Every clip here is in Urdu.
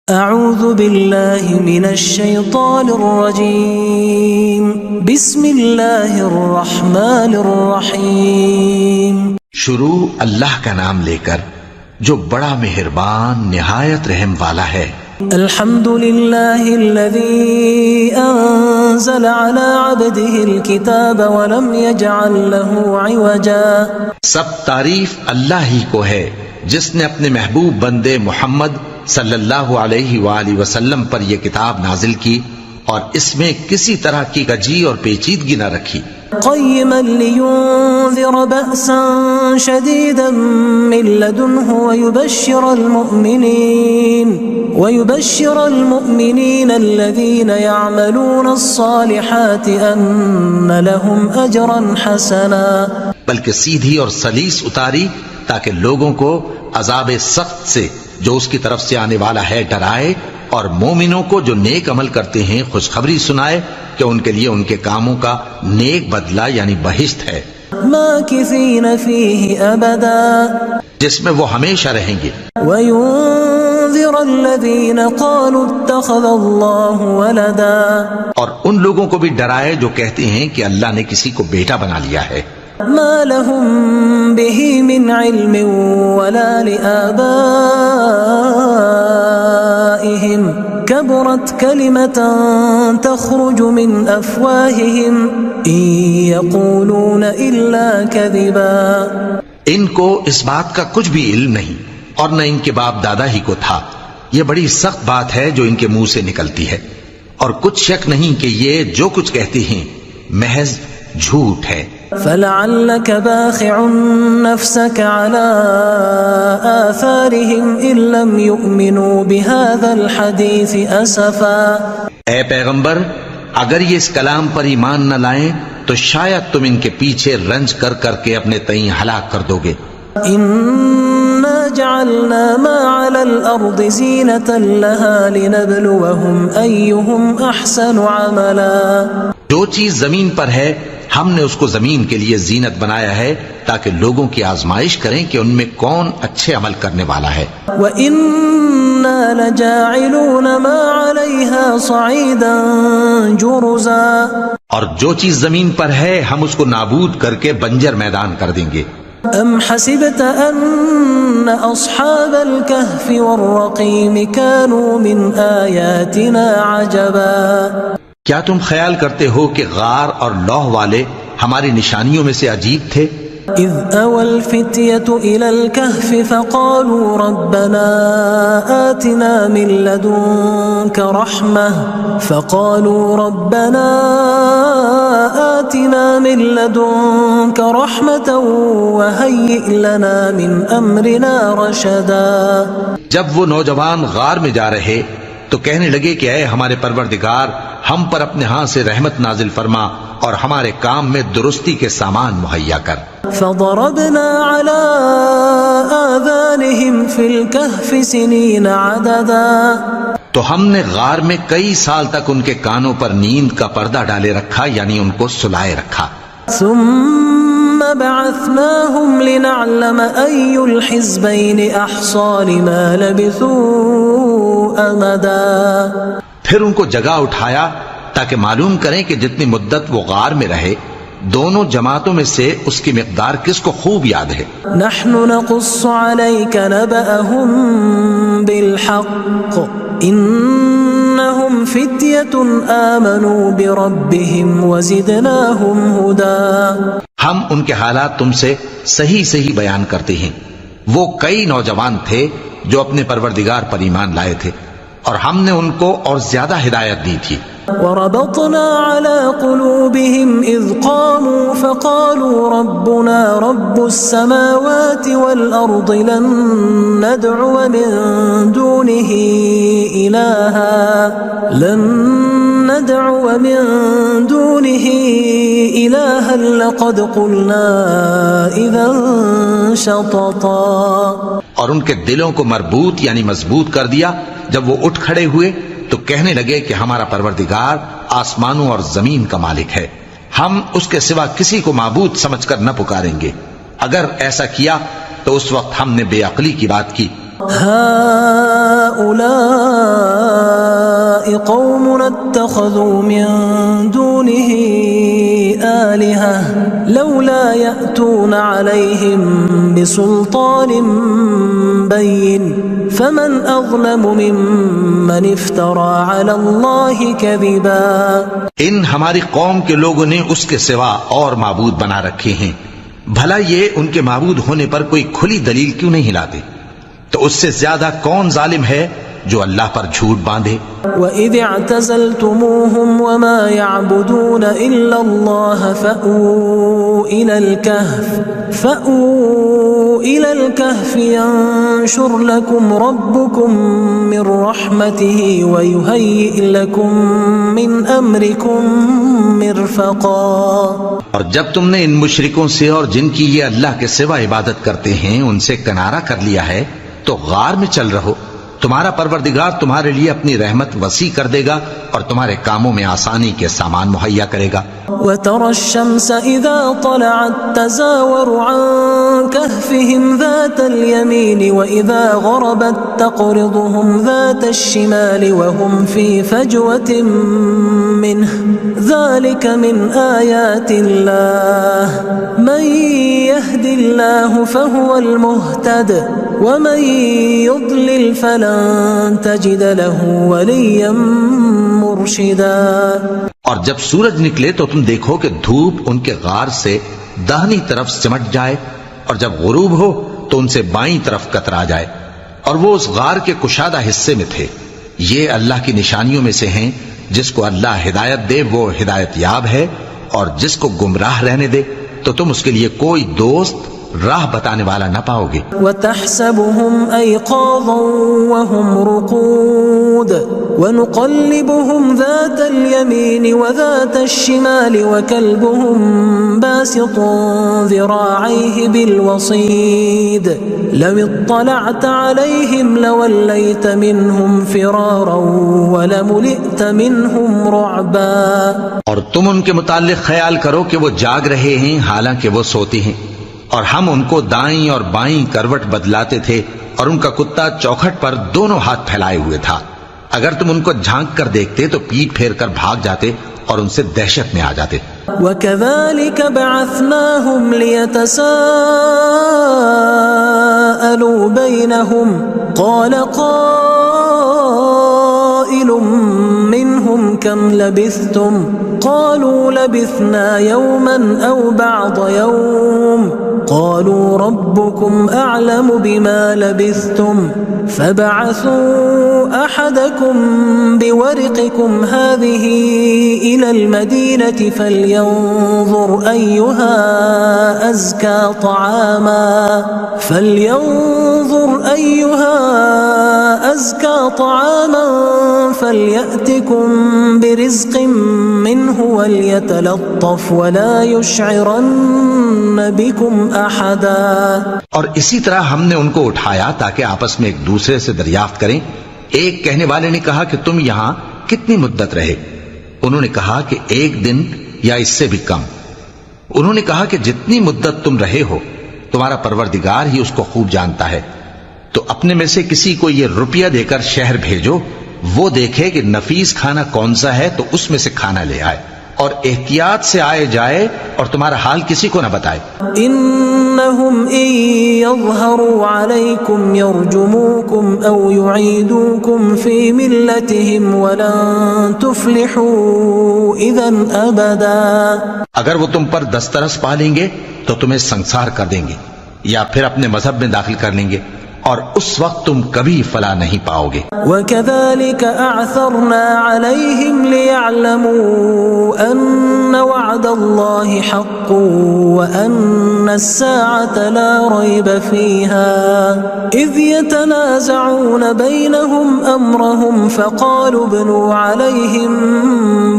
اعوذ باللہ من الشیطان الرجیم بسم اللہ الرحمن الرحیم۔ شروع اللہ کا نام لے کر جو بڑا مہربان نہایت رحم والا ہے۔ الحمد للہ الذی انزل علی عبده الکتاب ولم یجعل له عوجا۔ سب تعریف اللہ ہی کو ہے جس نے اپنے محبوب بندے محمد صلی اللہ علیہ وآلہ وسلم پر یہ کتاب نازل کی اور اس میں کسی طرح کی کجی اور پیچیدگی نہ رکھی۔ قیما لینذر بأسا شدیدا من لدنہ ویبشر المؤمنین الذین یعملون الصالحات ان لهم اجرا حسنا۔ بلکہ سیدھی اور سلیس اتاری تاکہ لوگوں کو عذاب سخت سے جو اس کی طرف سے آنے والا ہے ڈرائے، اور مومنوں کو جو نیک عمل کرتے ہیں خوشخبری سنائے کہ ان کے لیے ان کے کاموں کا نیک بدلہ یعنی بہشت ہے، ماکثین فیہ ابدا، جس میں وہ ہمیشہ رہیں گے۔ وینذر الذین قالوا اتخذ اللہ ولدا، اور ان لوگوں کو بھی ڈرائے جو کہتے ہیں کہ اللہ نے کسی کو بیٹا بنا لیا ہے۔ ما لهم به من علم ولا لآبائهم كبرت كلمة تخرج من أفواههم إن يقولون إلا كذبا۔ ان کو اس بات کا کچھ بھی علم نہیں اور نہ ان کے باپ دادا ہی کو تھا، یہ بڑی سخت بات ہے جو ان کے منہ سے نکلتی ہے، اور کچھ شک نہیں کہ یہ جو کچھ کہتے ہیں محض جھوٹ ہے۔ فلعلك باخع نفسك على آثارهم إن لم يؤمنوا بهذا الحديث أسفا۔ اے پیغمبر، اگر یہ اس کلام پر ایمان نہ لائیں تو شاید تم ان کے پیچھے رنج کر کر کے اپنے تئیں ہلاک کر دو گے۔ إنا جعلنا ما على الأرض زينة لها لنبلوهم أيهم أحسن عملا۔ جو چیز زمین پر ہے ہم نے اس کو زمین کے لیے زینت بنایا ہے تاکہ لوگوں کی آزمائش کریں کہ ان میں کون اچھے عمل کرنے والا ہے۔ وَإِنَّا لَجَاعِلُونَ مَا عَلَيْهَا صَعِيدًا جُرُزًا، اور جو چیز زمین پر ہے ہم اس کو نابود کر کے بنجر میدان کر دیں گے۔ أَمْ حَسِبْتَ أَنَّ أَصْحَابَ الْكَهْفِ وَالرَّقِيمِ كَانُوا مِنْ آيَاتِنَا عَجَبًا۔ کیا تم خیال کرتے ہو کہ غار اور لوح والے ہماری نشانیوں میں سے عجیب تھے؟ اذ اوى الفتية الى الكهف فقالوا ربنا آتنا من لدنك رحمة وهيئ لنا من امرنا رشدا۔ جب وہ نوجوان غار میں جا رہے تو کہنے لگے کہ اے ہمارے پروردگار، ہم پر اپنے ہاں سے رحمت نازل فرما اور ہمارے کام میں درستی کے سامان مہیا کر۔ فضربنا على آذانهم في الكهف سنين عددا، تو ہم نے غار میں کئی سال تک ان کے کانوں پر نیند کا پردہ ڈالے رکھا، یعنی ان کو سلائے رکھا۔ ثم بعثناهم لنعلم أي الحزبين أحصى لما لبثوا أمدا، پھر ان کو جگہ اٹھایا تاکہ معلوم کریں کہ جتنی مدت وہ غار میں رہے دونوں جماعتوں میں سے اس کی مقدار کس کو خوب یاد ہے۔ نحن نقص عليك نبأهم بالحق إنهم فتية آمنوا بربهم وزدناهم هدى۔ ہم ان کے حالات تم سے صحیح صحیح بیان کرتے ہیں، وہ کئی نوجوان تھے جو اپنے پروردگار پر ایمان لائے تھے اور ہم نے ان کو اور زیادہ ہدایت دی تھی۔ وربطنا على قلوبهم إذ قاموا فقالوا ربنا رب السماوات والأرض لن ندعو من دونه إلها لقد قلنا إذا شططا۔ اور ان کے دلوں کو مربوط یعنی مضبوط کر دیا۔ جب وہ اٹھ کھڑے ہوئے تو کہنے لگے کہ ہمارا پروردگار آسمانوں اور زمین کا مالک ہے، ہم اس کے سوا کسی کو معبود سمجھ کر نہ پکاریں گے۔ اگر ایسا کیا تو اس وقت ہم نے بے عقلی کی بات کی هؤلاء قوم اتخذوا من دونه آلهة لولا يأتون عليهم بسلطان بين فمن أظلم ممن افترى على الله كذبا. ان ہماری قوم کے لوگوں نے اس کے سوا اور معبود بنا رکھے ہیں، بھلا یہ ان کے معبود ہونے پر کوئی کھلی دلیل کیوں نہیں لاتے؟ تو اس سے زیادہ کون ظالم ہے جو اللہ پر جھوٹ باندھے؟ وَإِذِ اعْتَزَلْتُمُوهُمْ وَمَا يَعْبُدُونَ إِلَّا اللَّهَ فَأْوُوا إِلَى الْكَهْفِ يَنشُرْ لَكُمْ رَبُّكُمْ مِنْ رَحْمَتِهِ وَيُهَيِّئْ لَكُمْ مِنْ أَمْرِكُمْ مِرْفَقًا. اور جب تم نے ان مشرکوں سے اور جن کی یہ اللہ کے سوا عبادت کرتے ہیں ان سے کنارہ کر لیا ہے تو غار میں چل رہو، تمہارا پروردگار تمہارے لیے اپنی رحمت وسیع کر دے گا اور تمہارے کاموں میں آسانی کے سامان مہیا کرے گا. وَتَرَى الشَّمْسَ إِذَا طَلَعَتْ تَزَاوَرُ عَنْ كَهْفِهِمْ ذَاتَ الْيَمِينِ وَإِذَا غَرَبَتْ تَقْرِضُهُمْ ذَاتَ الشِّمَالِ وَهُمْ فِي فَجْوَةٍ مِّنْهُ ذَلِكَ مِنْ آيَاتِ اللَّهِ مَنْ يَهْدِ اللَّهُ فَهُوَ الْمُهْتَدِ وَمَنْ يُضْلِلْ فَلَنْ تَجِدَ لَهُ وَلِيًّا مُرْشِدًا. اور جب سورج نکلے تو تم دیکھو کہ دھوپ ان کے غار سے داہنی طرف سمٹ جائے اور جب غروب ہو تو ان سے بائیں طرف کترا جائے، اور وہ اس غار کے کشادہ حصے میں تھے. یہ اللہ کی نشانیوں میں سے ہیں، جس کو اللہ ہدایت دے وہ ہدایت یاب ہے، اور جس کو گمراہ رہنے دے تو تم اس کے لیے کوئی دوست راہ بتانے والا نہ پاؤ گے. وَتَحْسَبُهُمْ أَيْقَاظًا وَهُمْ رُقُودٌ وَنُقَلِّبُهُمْ ذَاتَ الْيَمِينِ وَذَاتَ الشِّمَالِ وَكَلْبُهُمْ بَاسِطٌ ذِرَاعَيْهِ بِالْوَصِيدِ لَوِ اطَّلَعْتَ عَلَيْهِمْ لَوَلَّيْتَ مِنْهُمْ فِرَارًا وَلَمُلِئْتَ مِنْهُمْ رُعْبًا. اور تم ان کے متعلق خیال کرو کہ وہ جاگ رہے ہیں حالانکہ وہ سوتے ہیں، اور ہم ان کو دائیں اور بائیں کروٹ بدلاتے تھے، اور ان کا کتا چوکھٹ پر دونوں ہاتھ پھیلائے ہوئے تھا. اگر تم ان کو جھانک کر دیکھتے تو پیٹ پھیر کر بھاگ جاتے اور ان سے دہشت میں آ جاتے. وَكَذَلِكَ بَعَثْنَاهُمْ لِيَتَسَاءَلُوا بَيْنَهُمْ قَالَ قَائِلٌ مِّنْهُمْ كَمْ لَبِثْتُمْ قَالُوا لَبِثْنَا يَوْمًا أَوْ بَعْضَ يَوْمٍ قَالُوا رَبُّكُمْ أَعْلَمُ بِمَا لَبِثْتُمْ فَبَعَثُوا أَحَدَكُمْ بِوَرِقِكُمْ هَذِهِ إِلَى الْمَدِينَةِ فَلْيَنظُرْ أَيُّهَا أَزْكَى طَعَامًا فَلْيَأْتِكُمْ بِرِزْقٍ مِّنْهُ وَلْيَتَلَطَّفْ وَلَا يُشْعِرَنَّ بِكُمْ أَحَدًا. اور اسی طرح ہم نے ان کو اٹھایا تاکہ آپس میں ایک دوسرے سے دریافت کریں. ایک کہنے والے نے کہا کہ تم یہاں کتنی مدت رہے؟ انہوں نے کہا کہ 1 دن یا اس سے بھی کم. انہوں نے کہا کہ جتنی مدت تم رہے ہو تمہارا پروردگار ہی اس کو خوب جانتا ہے. تو اپنے میں سے کسی کو یہ روپیہ دے کر شہر بھیجو، وہ دیکھے کہ نفیس کھانا کون سا ہے تو اس میں سے کھانا لے آئے، اور احتیاط سے آئے جائے اور تمہارا حال کسی کو نہ بتائے. انہم ان یظہروا علیکم یرجموکم او یعیدوکم فی ملتہم ولن تفلحوا اذا ابدا. اگر وہ تم پر دسترس پا لیں گے تو تمہیں سنسار کر دیں گے یا پھر اپنے مذہب میں داخل کر لیں گے، اور اس وقت تم کبھی فلاح نہیں پاؤ گے. وَكَذَلِكَ أَعْثَرْنَا عَلَيْهِمْ لِيَعْلَمُوا أَنَّ وَعْدَ اللَّهِ حَقٌّ وَأَنَّ السَّاعَةَ لَا رَيْبَ فِيهَا إِذْ يَتَنَازَعُونَ بَيْنَهُمْ أَمْرَهُمْ فَقَالُوا ابْنُوا عَلَيْهِمْ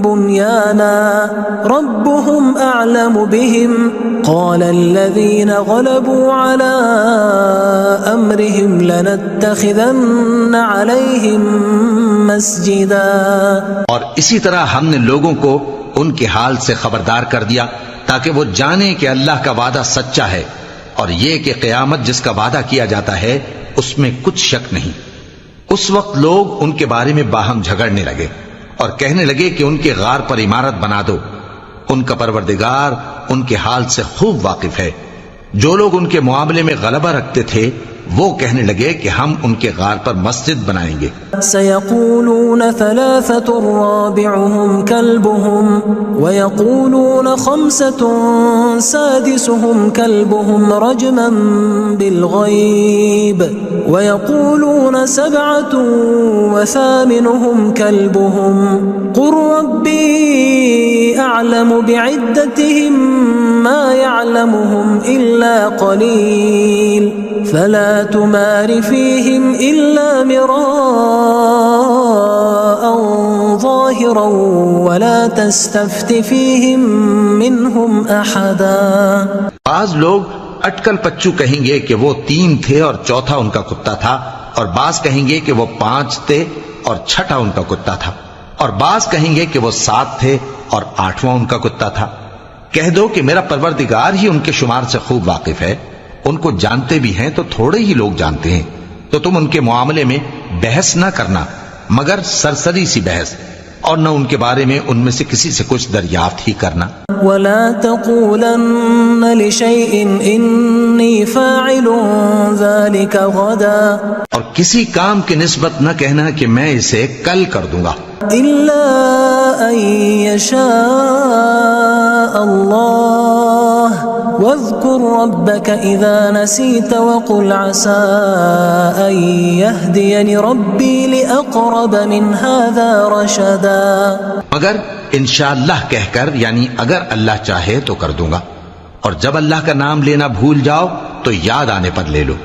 بُنْيَانًا رَبُّهُمْ أَعْلَمُ بِهِمْ قَالَ الَّذِينَ غَلَبُوا عَلَى أَمْرِهِمْ لَنَتَّخِذَنَّ عَلَيْهِمْ مَسْجِدًا. اور اسی طرح ہم نے لوگوں کو ان کے حال سے خبردار کر دیا تاکہ وہ جانیں کہ اللہ کا وعدہ سچا ہے، اور یہ کہ قیامت جس کا وعدہ کیا جاتا ہے اس میں کچھ شک نہیں۔ اس وقت لوگ ان کے بارے میں باہم جھگڑنے لگے اور کہنے لگے کہ ان کے غار پر عمارت بنا دو۔ ان کا پروردگار ان کے حال سے خوب واقف ہے۔ جو لوگ ان کے معاملے میں غلبہ رکھتے تھے وہ کہنے لگے کہ ہم ان کے غار پر مسجد بنائیں گے۔ سيقولون ثلاثة رابعهم كلبهم ويقولون 5 سادسهم كلبهم رجما بالغيب ويقولون 7 وثامنهم كلبهم قل ربي أعلم بعدتهم ما يعلمهم إلا قليل فلا تمار فيهم إلا مراء ظاهرا ولا تستفت فيهم منهم أحدا۔ بعض لوگ اٹکل پچو کہیں گے کہ وہ 3 تھے اور چوتھا ان کا کتا تھا، اور بعض کہیں گے کہ وہ 5 تھے اور چھٹا ان کا کتا تھا، اور بعض کہیں گے کہ وہ 7 تھے اور 8واں ان کا کتا تھا۔ کہہ دو کہ میرا پروردگار ہی ان کے شمار سے خوب واقف ہے، ان کو جانتے بھی ہیں تو تھوڑے ہی لوگ جانتے ہیں، تو تم ان کے معاملے میں بحث نہ کرنا مگر سرسری سی بحث، اور نہ ان کے بارے میں ان میں سے کسی سے کچھ دریافت ہی کرنا۔ ولا تقولن لشيء إني فاعل ذلك غدا، اور کسی کام کی نسبت نہ کہنا کہ میں اسے کل کر دوں گا، إلا أن يشاء الله واذكر ربك إذا نسيت وقل عسى أن يهديني ربي لأقرب من هذا رشدا، مگر انشاءاللہ کہہ کر یعنی اگر اللہ چاہے تو کر دوں گا، اور جب اللہ کا نام لینا بھول جاؤ تو یاد آنے پر لے لو،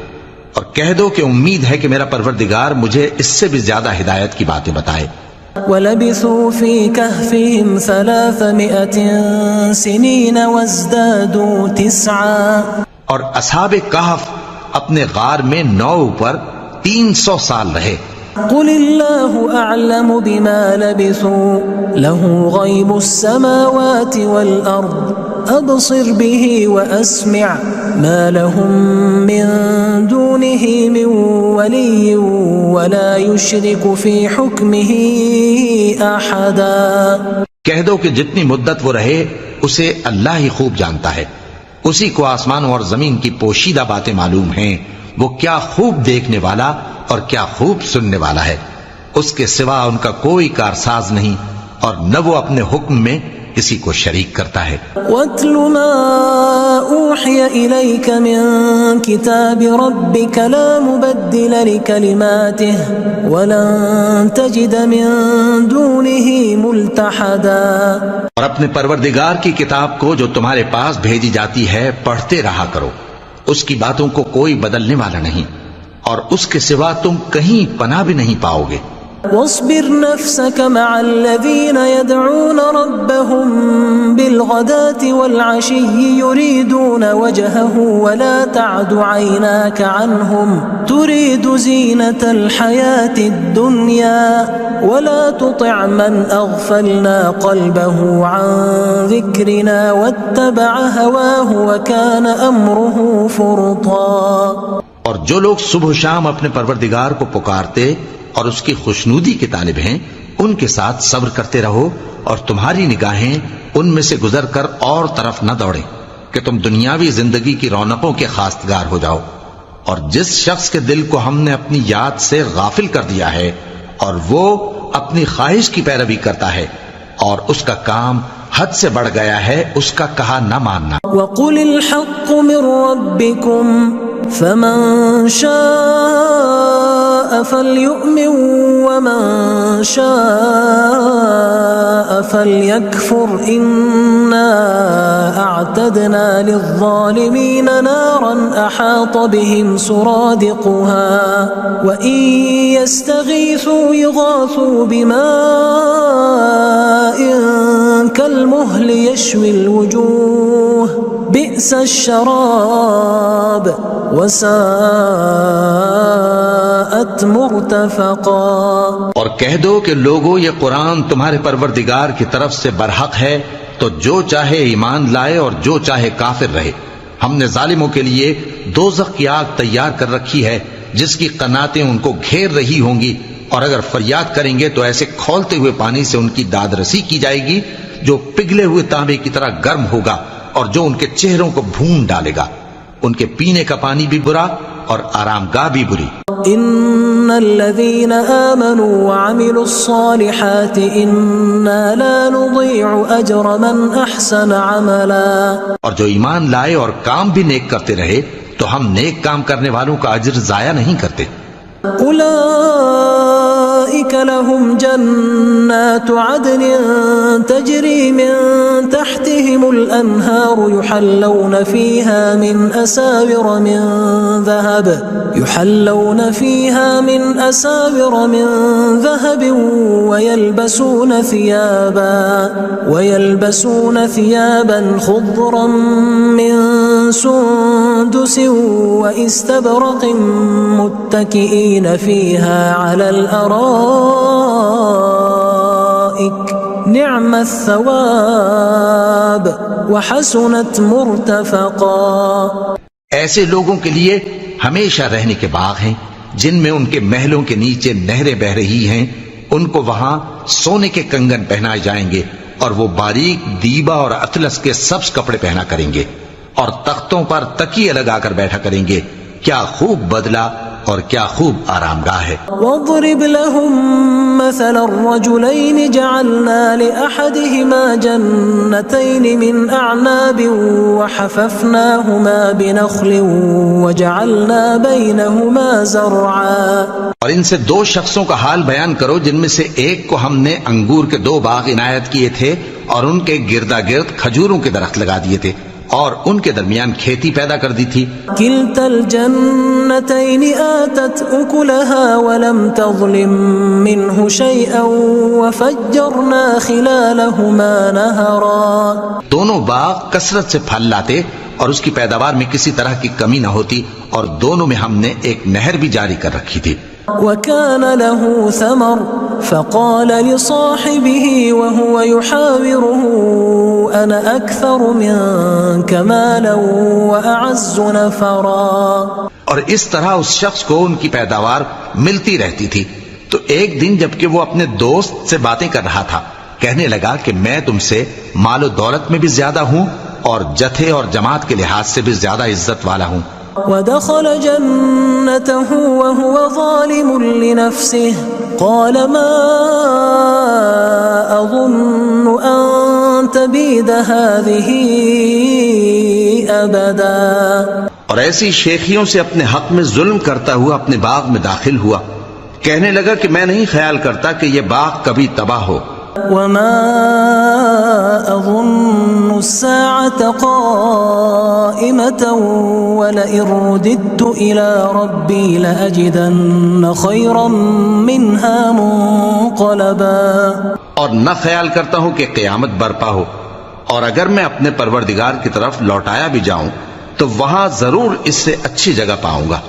اور کہہ دو کہ امید ہے کہ میرا پروردگار مجھے اس سے بھی زیادہ ہدایت کی باتیں بتائے۔ وَلَبِثُوا فِي كَهْفِهِمْ 300 سِنِينَ وَازْدَادُوا 9، اور اصحاب کہف اپنے غار میں 9 پر 300 سال رہے۔ قل الله أعلم بما لبثوا له غيب السماوات والأرض أبصر به وأسمع ما لهم من دونه من ولي ولا يشرك في حكمه أحدا۔ کہہ دو کہ جتنی مدت وہ رہے اسے اللہ ہی خوب جانتا ہے، اسی کو آسمانوں اور زمین کی پوشیدہ باتیں معلوم ہیں، وہ کیا خوب دیکھنے والا اور کیا خوب سننے والا ہے، اس کے سوا ان کا کوئی کارساز نہیں، اور نہ وہ اپنے حکم میں کسی کو شریک کرتا ہے۔ وَاتْلُ مَا أُوحِيَ إِلَيْكَ مِن كِتَابِ رَبِّكَ لَا مُبَدِّلَ لِكَلِمَاتِهِ وَلَن تَجِدَ مِن دُونِهِ مُلْتَحَدًا۔ اور اپنے پروردگار کی کتاب کو جو تمہارے پاس بھیجی جاتی ہے پڑھتے رہا کرو، اس کی باتوں کو کوئی بدلنے والا نہیں، اور اس کے سوا تم کہیں پناہ بھی نہیں پاؤ گے۔ واصبر نفسك مع الذين يدعون ربهم بالغداة والعشي يريدون وجهه ولا تعد عيناك عنهم تريد زينة الحياة الدنيا ولا تطع من أغفلنا قلبه عن ذكرنا واتبع هواه وكان أمره فرطا۔ اور جو لوگ صبح و شام اپنے پروردگار کو پکارتے اور اس کی خوشنودی کے طالب ہیں ان کے ساتھ صبر کرتے رہو، اور تمہاری نگاہیں ان میں سے گزر کر اور طرف نہ دوڑیں کہ تم دنیاوی زندگی کی رونقوں کے خواستگار ہو جاؤ۔ اور جس شخص کے دل کو ہم نے اپنی یاد سے غافل کر دیا ہے اور وہ اپنی خواہش کی پیروی کرتا ہے اور اس کا کام حد سے بڑھ گیا ہے، اس کا کہا نہ ماننا۔ وَقُلِ الْحَقُّ مِن رَّبِّكُمْ فَمَن شَاءَ فَلْيُؤْمِن وَمَن شَاءَ فَلْيَكْفُرْ إِنَّا أَعْتَدْنَا لِلظَّالِمِينَ نَارًا أَحَاطَ بِهِمْ سُرَادِقُهَا وَإِن يَسْتَغِيثُوا يُغَاثُوا بِمَاءٍ كَالْمُهْلِ يَشْوِي الْوُجُوهَ بِئْسَ الشَّرَابُ وَسَاءَتْ مُرْتَفَقًا۔ اور کہہ دو کہ لوگو یہ قرآن تمہارے پروردگار کی طرف سے برحق ہے، تو جو چاہے ایمان لائے اور جو چاہے کافر رہے۔ ہم نے ظالموں کے لیے دوزخ کی آگ تیار کر رکھی ہے جس کی قناتیں ان کو گھیر رہی ہوں گی، اور اگر فریاد کریں گے تو ایسے کھولتے ہوئے پانی سے ان کی داد رسی کی جائے گی جو پگھلے ہوئے تانبے کی طرح گرم ہوگا اور جو ان کے چہروں کو بھون ڈالے گا۔ ان کے پینے کا پانی بھی برا اور آرام گاہ بھی بری۔ ان الذين آمنوا وعملوا الصالحات انا لا نضيع اجر من احسن عملا۔ اور جو ایمان لائے اور کام بھی نیک کرتے رہے تو ہم نیک کام کرنے والوں کا اجر ضائع نہیں کرتے۔ أولئك لهم جنات عدن تجري من تحتهم الأنهار يحلون فيها من أساور من ذهب ويلبسون ثيابا خضرا من سندس واستبرق متكئين فيها على الأرائك نعم الثواب وحسنت مرتفقا۔ ایسے لوگوں کے لیے ہمیشہ رہنے کے باغ ہیں جن میں ان کے محلوں کے نیچے نہریں بہ رہی ہیں، ان کو وہاں سونے کے کنگن پہنائے جائیں گے اور وہ باریک دیبا اور اطلس کے سبز کپڑے پہنا کریں گے اور تختوں پر تکیے لگا کر بیٹھا کریں گے۔ کیا خوب بدلہ اور کیا خوب آرام گاہ ہے۔ واضرب لهم مثل الرجلين جعلنا لأحدهما جنتين من أعناب وحففناهما بنخل وجعلنا بينهما زرعا۔ اور ان سے دو شخصوں کا حال بیان کرو جن میں سے ایک کو ہم نے انگور کے 2 باغ عنایت کیے تھے اور ان کے گردا گرد کھجوروں کے درخت لگا دیے تھے اور ان کے درمیان کھیتی پیدا کر دی تھی۔ كلتا الجنتين آتت أكلها ولم تظلم منه شيئا وفجرنا خلالهما نهرا۔ دونوں باغ کثرت سے پھل لاتے اور اس کی پیداوار میں کسی طرح کی کمی نہ ہوتی، اور دونوں میں ہم نے ایک نہر بھی جاری کر رکھی تھی۔ وكان له ثمر فقال لصاحبه وهو يحاوره أنا أكثر منك مالا وأعز نفرا۔ اور اس طرح اس شخص کو ان کی پیداوار ملتی رہتی تھی، تو ایک دن جبکہ وہ اپنے دوست سے باتیں کر رہا تھا کہنے لگا کہ میں تم سے مال و دولت میں بھی زیادہ ہوں اور جتھے اور جماعت کے لحاظ سے بھی زیادہ عزت والا ہوں۔ ودخل جنته وهو ظالم لنفسه قال ما أظن أن تبيد هذه أبدا۔ اور ایسی شیخیوں سے اپنے حق میں ظلم کرتا ہوا اپنے باغ میں داخل ہوا، کہنے لگا کہ میں نہیں خیال کرتا کہ یہ باغ کبھی تباہ ہو۔ وما أظن الساعة قائمة ولئن رددت إلى ربي لأجدن خيرا منها منقلبا۔ اور نہ خیال کرتا ہوں کہ قیامت برپا ہو، اور اگر میں اپنے پروردگار کی طرف لوٹایا بھی جاؤں تو وہاں ضرور اس سے اچھی جگہ پاؤں گا۔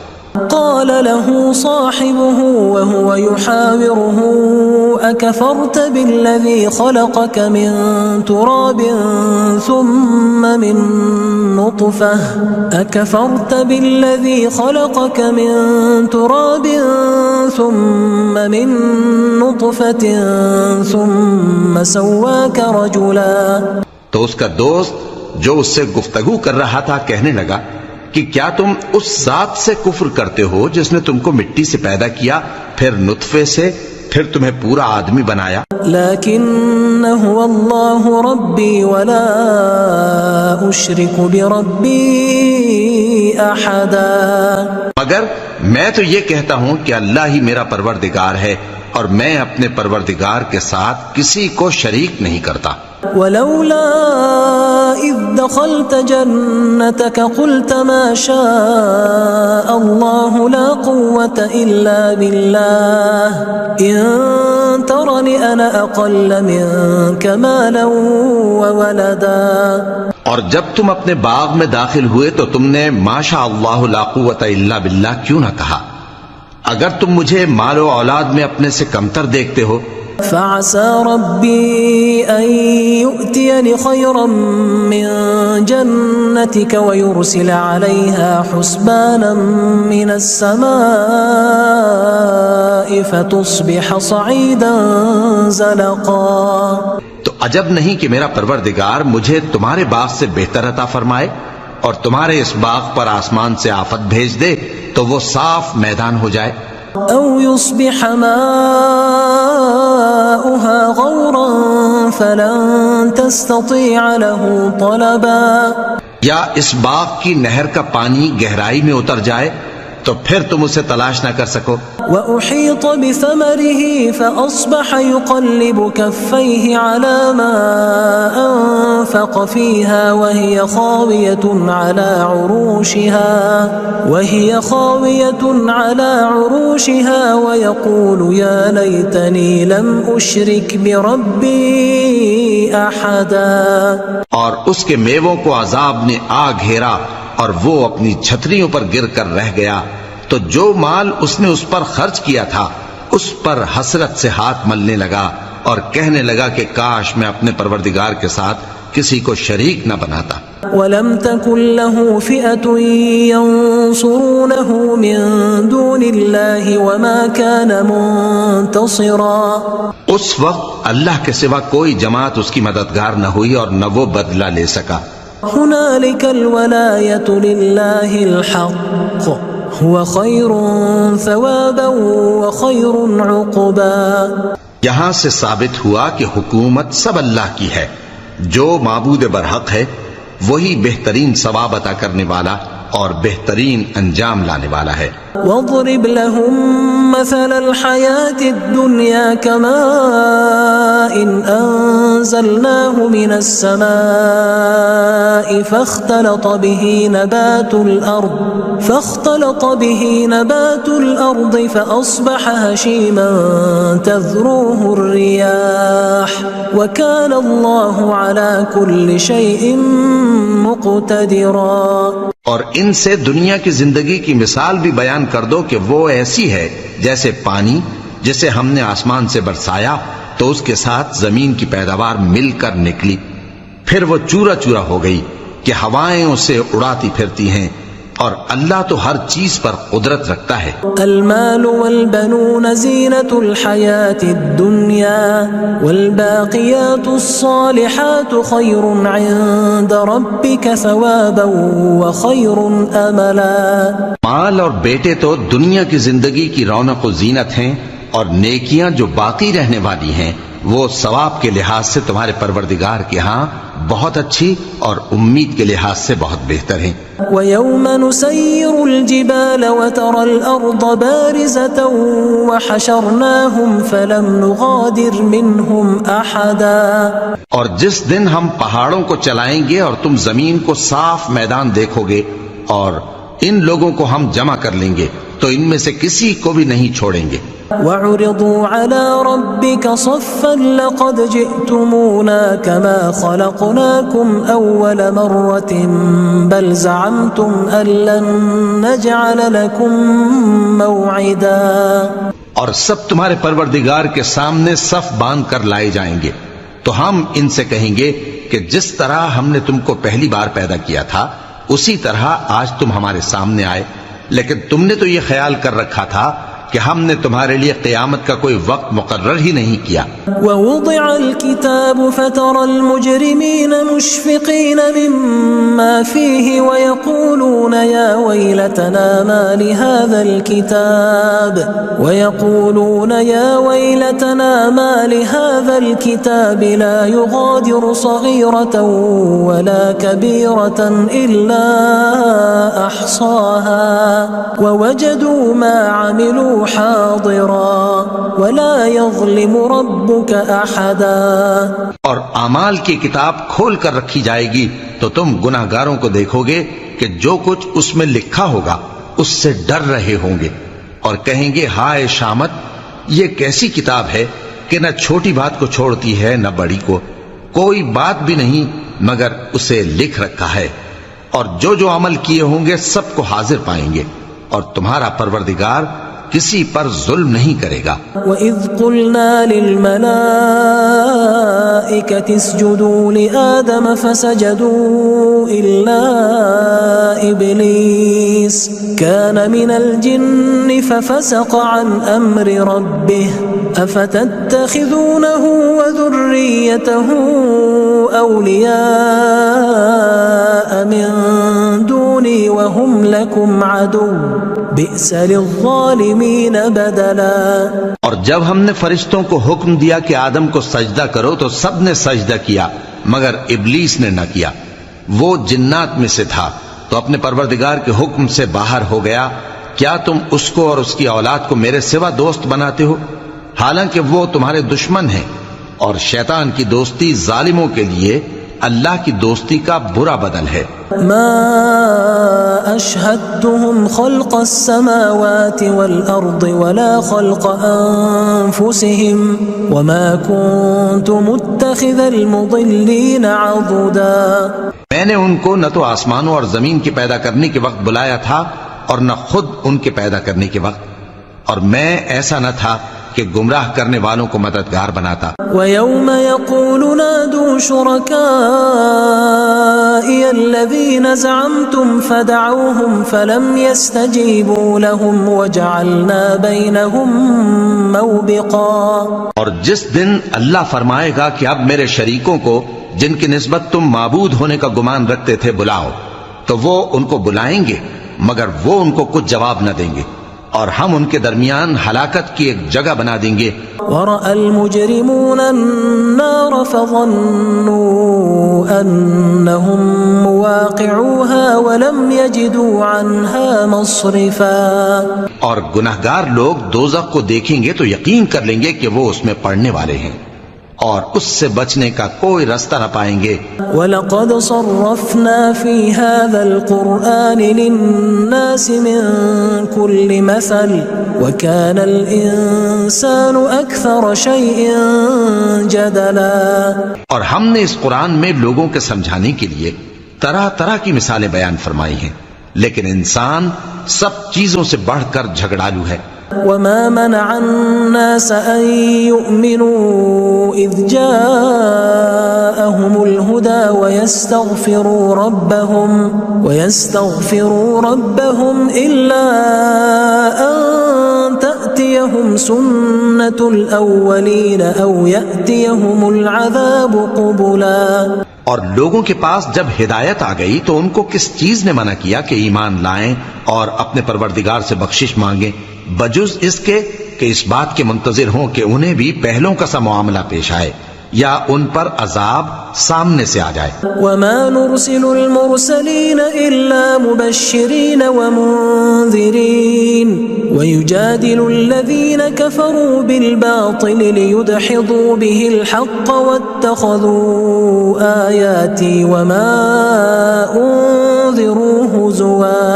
قال له صاحبه وهو يحاوره أكفرت بالذي خلقك من تراب ثم من نطفة ثم سواك رجلا۔ تو اس کا دوست جو اس سے گفتگو کر رہا تھا کہنے لگا کہ کیا تم اس ذات سے کفر کرتے ہو جس نے تم کو مٹی سے پیدا کیا، پھر نطفے سے، پھر تمہیں پورا آدمی بنایا۔ لیکن هو اللہ ربی ولا اشرک بربی احدا۔ مگر میں تو یہ کہتا ہوں کہ اللہ ہی میرا پروردگار ہے اور میں اپنے پروردگار کے ساتھ کسی کو شریک نہیں کرتا۔ ولولا اذ دخلت جنتك قلت ما شاء الله لا قوة الا بالله ان ترني انا اقل منك مالا وولدا۔ اور جب تم اپنے باغ میں داخل ہوئے تو تم نے ما شاء اللہ لا قوة الا باللہ کیوں نہ کہا؟ اگر تم مجھے مال و اولاد میں اپنے سے کمتر دیکھتے ہو فعسى ربي أن يؤتيني خيرا من جنتك ويرسل عليها حسبانا من السماء فتصبح صعيدا زلقا. تو عجب نہیں کہ میرا پروردگار مجھے تمہارے باغ سے بہتر عطا فرمائے اور تمہارے اس باغ پر آسمان سے آفت بھیج دے تو وہ صاف میدان ہو جائے. أو يصبح ماؤها غورا فلن تستطيع له طلبا. یا اس باغ کی نہر کا پانی گہرائی میں اتر جائے تو پھر تم اسے تلاش نہ کر سکو. وأحيط بثمره فأصبح يقلب كفيه على ما أنفق فيها وهي خاوية على عروشها ويقول يا ليتني لم أشرك بربي أحدا. اور اس کے میووں کو عذاب نے آ گھیرا اور وہ اپنی چھتریوں پر گر کر رہ گیا تو جو مال اس نے اس پر خرچ کیا تھا اس پر حسرت سے ہاتھ ملنے لگا اور کہنے لگا کہ کاش میں اپنے پروردگار کے ساتھ کسی کو شریک نہ بناتا. ولم تكن له فئة ينصرونه من دون الله وما كان منتصرا. اس وقت اللہ کے سوا کوئی جماعت اس کی مددگار نہ ہوئی اور نہ وہ بدلہ لے سکا. هنالك الولاية لله الحق هو خير ثوابا وخير عقبا. یہاں سے ثابت ہوا کہ حکومت سب اللہ کی ہے. جو معبود برحق ہے وہی بہترین ثواب عطا کرنے والا اور بہترین انجام لانے والا ہے. واضرب لهم مثل الحياة الدنيا كماء أنزلناه من السماء فاختلط به نبات الأرض فأصبح هشيما تذروه الرياح وكان الله على كل شيء مقتدرا. اور ان سے دنیا کی زندگی کی مثال بھی بیان کر دو کہ وہ ایسی ہے جیسے پانی جسے ہم نے آسمان سے برسایا تو اس کے ساتھ زمین کی پیداوار مل کر نکلی پھر وہ چورا چورا ہو گئی کہ ہوائیں اسے اڑاتی پھرتی ہیں اور اللہ تو ہر چیز پر قدرت رکھتا ہے. المال والبنون زینة الحیاة الدنیا والباقیات الصالحات خیر عند ربک ثوابا وخیر املا. مال اور بیٹے تو دنیا کی زندگی کی رونق و زینت ہیں اور نیکیاں جو باقی رہنے والی ہیں وہ ثواب کے لحاظ سے تمہارے پروردگار کے ہاں بہت اچھی اور امید کے لحاظ سے بہت بہتر ہیں. وَيَوْمَ نُسَيِّرُ الْجِبَالَ وَتَرَى الْأَرْضَ بَارِزَةً وَحَشَرْنَاهُمْ فَلَمْ نُغَادِرْ مِنْهُمْ أَحَدًا. اور جس دن ہم پہاڑوں کو چلائیں گے اور تم زمین کو صاف میدان دیکھو گے اور ان لوگوں کو ہم جمع کر لیں گے تو ان میں سے کسی کو بھی نہیں چھوڑیں گے. وَعُرِضُوا عَلَى رَبِّكَ صَفًّا لَقَدْ جِئْتُمُونَا كَمَا خَلَقْنَاكُمْ أَوَّلَ مَرَّةٍ بَلْ زَعَمْتُمْ أَن لَّن نَّجْعَلَ لَكُم مَّوْعِدًا. اور سب تمہارے پروردگار کے سامنے صف باندھ کر لائے جائیں گے تو ہم ان سے کہیں گے کہ جس طرح ہم نے تم کو پہلی بار پیدا کیا تھا اسی طرح آج تم ہمارے سامنے آئے لیکن تم نے تو یہ خیال کر رکھا تھا کہ ہم نے تمہارے لیے قیامت کا کوئی وقت مقرر ہی نہیں کیا. وَوُضِعَ الْكِتَابُ فَتَرَى الْمُجْرِمِينَ مُشْفِقِينَ مِمَّا فِيهِ وَيَقُولُونَ يَا وَيْلَتَنَا مَا لِهَذَا الْكِتَابِ لَا يُغَادِرُ صَغِيرَةً وَلَا كَبِيرَةً إِلَّا أَحْصَاهَا وَوَجَدُوا مَا عَمِلُوا حاضرا ولا يظلم ربك احدا. اور اعمال کی کتاب کھول کر رکھی جائے گی تو تم گناہگاروں کو دیکھو گے کہ جو کچھ اس میں لکھا ہوگا اس سے ڈر رہے ہوں گے اور کہیں گے ہائے شامت یہ کیسی کتاب ہے کہ نہ چھوٹی بات کو چھوڑتی ہے نہ بڑی کو کوئی بات بھی نہیں مگر اسے لکھ رکھا ہے اور جو جو عمل کیے ہوں گے سب کو حاضر پائیں گے اور تمہارا پروردگار کسی پر ظلم نہیں کرے گا۔ وَإِذْ قُلْنَا لِلْمَلَائِكَةِ اسْجُدُوا لِآدَمَ فَسَجَدُوا إِلَّا إِبْلِيسَ كَانَ مِنَ الْجِنِّ فَفَسَقَ عَنْ أَمْرِ رَبِّهِ أَفَتَتَّخِذُونَهُ وَذُرِّيَّتَهُ أَوْلِيَاءَ مِن دُونِي وَهُمْ لَكُمْ عَدُوٌّ بِئْسَ لِلظَّالِمِينَ بدلا۔ اور جب ہم نے فرشتوں کو حکم دیا کہ آدم کو سجدہ کرو تو سب نے سجدہ کیا مگر ابلیس نے نہ کیا، وہ جنات میں سے تھا تو اپنے پروردگار کے حکم سے باہر ہو گیا۔ کیا تم اس کو اور اس کی اولاد کو میرے سوا دوست بناتے ہو، حالانکہ وہ تمہارے دشمن ہیں، اور شیطان کی دوستی ظالموں کے لیے اللہ کی دوستی کا برا بدل ہے۔ ما أشهدتهم خلق السماوات والأرض ولا خلق أنفسهم وما كنت متخذ المضلين عضدا۔ میں نے ان کو نہ تو آسمانوں اور زمین کے پیدا کرنے کے وقت بلایا تھا اور نہ خود ان کے پیدا کرنے کے وقت، اور میں ایسا نہ تھا کہ گمراہ کرنے والوں کو مددگار بناتا۔ وَيَوْمَ يَقُولُ نَادُوا شُرَكَائِيَ الَّذِينَ زَعَمْتُمْ فَدَعُوهُمْ فَلَمْ يَسْتَجِيبُوا لَهُمْ وَجَعَلْنَا بَيْنَهُمْ مَوْبِقًا۔ اور جس دن اللہ فرمائے گا کہ اب میرے شریکوں کو جن کی نسبت تم معبود ہونے کا گمان رکھتے تھے بلاؤ، تو وہ ان کو بلائیں گے مگر وہ ان کو کچھ جواب نہ دیں گے، اور ہم ان کے درمیان ہلاکت کی ایک جگہ بنا دیں گے۔ وَرَأَى الْمُجْرِمُونَ النَّارَ فَظَنُّوا أَنَّهُمْ مُوَاقِعُوهَا وَلَمْ يَجِدُوا عَنْهَا مَصْرِفًا۔ اور گناہگار لوگ دوزخ کو دیکھیں گے تو یقین کر لیں گے کہ وہ اس میں پڑنے والے ہیں، اور اس سے بچنے کا کوئی راستہ نہ پائیں گے۔ وَلَقَدْ صَرَّفْنَا فِي هَذَا الْقُرْآنِ لِلنَّاسِ مِنْ كُلِّ مَثَلٍ وَكَانَ الْإِنسَانُ أَكْثَرَ شَيْءٍ جَدَلًا۔ اور ہم نے اس قرآن میں لوگوں کے سمجھانے کے لیے طرح طرح کی مثالیں بیان فرمائی ہیں، لیکن انسان سب چیزوں سے بڑھ کر جھگڑالو ہے۔ وَمَا مَنَعَ النَّاسَ أَن يُؤْمِنُوا إِذْ جَاءَهُمُ الْهُدَى وَيَسْتَغْفِرُوا رَبَّهُمْ إِلَّا أَن تَأْتِيَهُمْ سُنَّةُ الْأَوَّلِينَ أَوْ يَأْتِيَهُمُ الْعَذَابُ قُبُلًا۔ اور لوگوں کے پاس جب ہدایت آ گئی تو ان کو کس چیز نے منع کیا کہ ایمان لائیں اور اپنے پروردگار سے بخشش مانگیں، بجز اس کے کہ اس بات کے منتظر ہوں کہ انہیں بھی پہلوں کا سا معاملہ پیش آئے یا ان پر عذاب سامنے سے آ جائے۔ وَمَا نُرْسِلُ الْمُرْسَلِينَ إِلَّا مُبَشِّرِينَ وَمُنذِرِينَ وَيُجَادِلُ الَّذِينَ كَفَرُوا بِالْبَاطِلِ لِيُدْحِضُوا بِهِ الْحَقَّ وَاتَّخَذُوا آيَاتِي وَمَا أُنذِرُوا هُزُوًا۔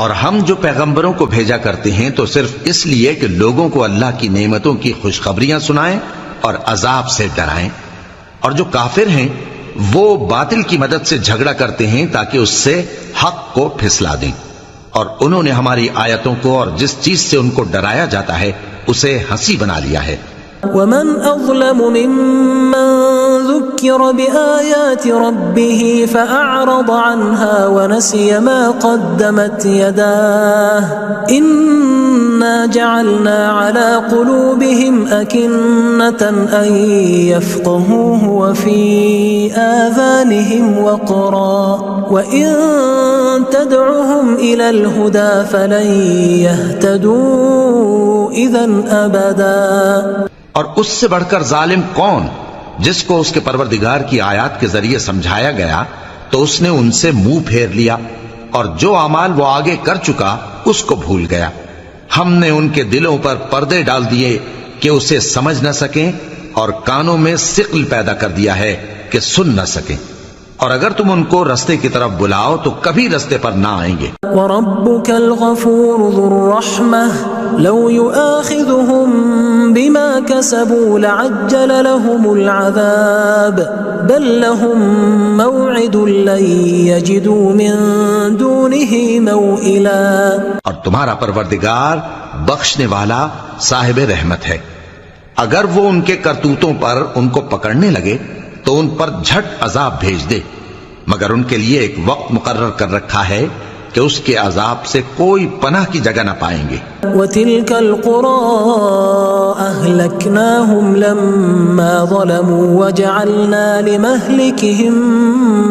اور ہم جو پیغمبروں کو بھیجا کرتے ہیں تو صرف اس لیے کہ لوگوں کو اللہ کی نعمتوں کی خوشخبریاں سنائیں اور عذاب سے ڈرائیں، اور جو کافر ہیں وہ باطل کی مدد سے جھگڑا کرتے ہیں تاکہ اس سے حق کو پھسلا دیں، اور انہوں نے ہماری آیتوں کو اور جس چیز سے ان کو ڈرایا جاتا ہے اسے ہنسی بنا لیا ہے۔ وَمَنْ أَظْلَمُ مِمَّنْ ذُكِّرَ بِآيَاتِ رَبِّهِ فَأَعْرَضَ عَنْهَا وَنَسِيَ مَا قَدَّمَتْ يَدَاهُ إِنَّا جَعَلْنَا عَلَى قُلُوبِهِمْ أَكِنَّةً أَن يَفْقَهُوهُ وَفِي آذَانِهِمْ وَقْرًا وَإِن تَدْعُهُمْ إِلَى الْهُدَى فَلَن يَهْتَدُوا إِذًا أَبَدًا۔ اور اس سے بڑھ کر ظالم کون جس کو اس کے پروردگار کی آیات کے ذریعے سمجھایا گیا تو اس نے ان سے منہ پھیر لیا، اور جو اعمال وہ آگے کر چکا اس کو بھول گیا۔ ہم نے ان کے دلوں پر پردے ڈال دیے کہ اسے سمجھ نہ سکیں، اور کانوں میں ثقل پیدا کر دیا ہے کہ سن نہ سکیں۔ اور اگر تم ان کو رستے کی طرف بلاؤ تو کبھی رستے پر نہ آئیں گے. وَرَبُّكَ الْغَفُورُ ذُو الرَّحْمَةِ لَوْ يُؤَاخِذُهُم بِمَا كَسَبُوا لَعَجَّلَ لَهُمُ الْعَذَابَ بَل لَّهُم مَّوْعِدٌ لَّن يَجِدُوا مِن دُونِهِ مَوْئِلًا. اور تمہارا پروردگار بخشنے والا صاحب رحمت ہے. اگر وہ ان کے کرتوتوں پر ان کو پکڑنے لگے تو ان پر جھٹ عذاب بھیج دے، مگر ان کے لیے ایک وقت مقرر کر رکھا ہے کہ اس کے عذاب سے کوئی پناہ کی جگہ نہ پائیں گے. وَتِلْكَ الْقُرَىٰ أَهْلَكْنَاهُمْ لَمَّا ظَلَمُوا وَجَعَلْنَا لِمَهْلِكِهِم